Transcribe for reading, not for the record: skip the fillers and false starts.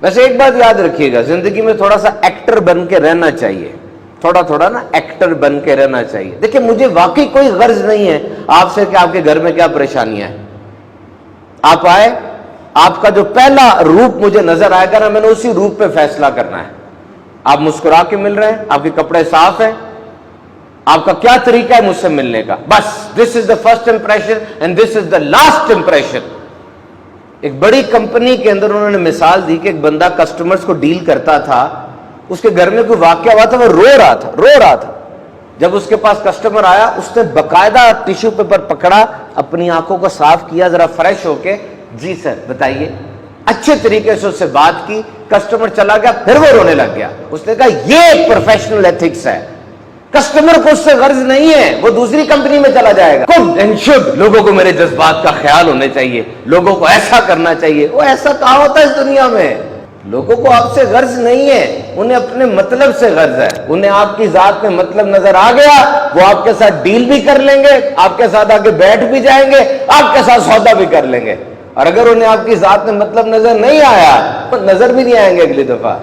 ویسے ایک بات یاد رکھیے گا، زندگی میں تھوڑا سا ایکٹر بن کے رہنا چاہیے، تھوڑا نا ایکٹر بن کے رہنا چاہیے۔ دیکھیں مجھے واقعی کوئی غرض نہیں ہے آپ سے کہ آپ کے گھر میں کیا پریشانیاں ہیں۔ آپ آئے، آپ کا جو پہلا روپ مجھے نظر آئے گا نا، میں نے اسی روپ پہ فیصلہ کرنا ہے۔ آپ مسکرا کے مل رہے ہیں، آپ کے کپڑے صاف ہیں، آپ کا کیا طریقہ ہے مجھ سے ملنے کا، بس this is the first impression and this is the last impression. ایک بڑی کمپنی کے اندر انہوں نے مثال دی کہ ایک بندہ کسٹمرز کو ڈیل کرتا تھا، اس کے گھر میں کوئی واقعہ ہوا تھا، وہ رو رہا تھا۔ جب اس کے پاس کسٹمر آیا، اس نے باقاعدہ ٹیشو پیپر پکڑا، اپنی آنکھوں کو صاف کیا ذرا فریش ہو کے، جی سر بتائیے، اچھے طریقے سے اس سے بات کی، کسٹمر چلا گیا، پھر وہ رونے لگ گیا۔ اس نے کہا یہ پروفیشنل ایتھکس ہے، کسٹمر کو اس سے غرض نہیں ہے، وہ دوسری کمپنی میں چلا جائے گا۔ خود انشد لوگوں کو میرے جذبات کا خیال ہونے چاہیے، لوگوں کو ایسا کرنا چاہیے۔ وہ ایسا کہاں ہوتا ہے اس دنیا میں؟ لوگوں کو آپ سے غرض نہیں ہے، انہیں اپنے مطلب سے غرض ہے۔ انہیں آپ کی ذات میں مطلب نظر آ گیا، وہ آپ کے ساتھ ڈیل بھی کر لیں گے، آپ کے ساتھ آگے بیٹھ بھی جائیں گے، آپ کے ساتھ سودا بھی کر لیں گے۔ اور اگر انہیں آپ کی ذات میں مطلب نظر نہیں آیا تو نظر بھی نہیں آئیں گے اگلی دفعہ۔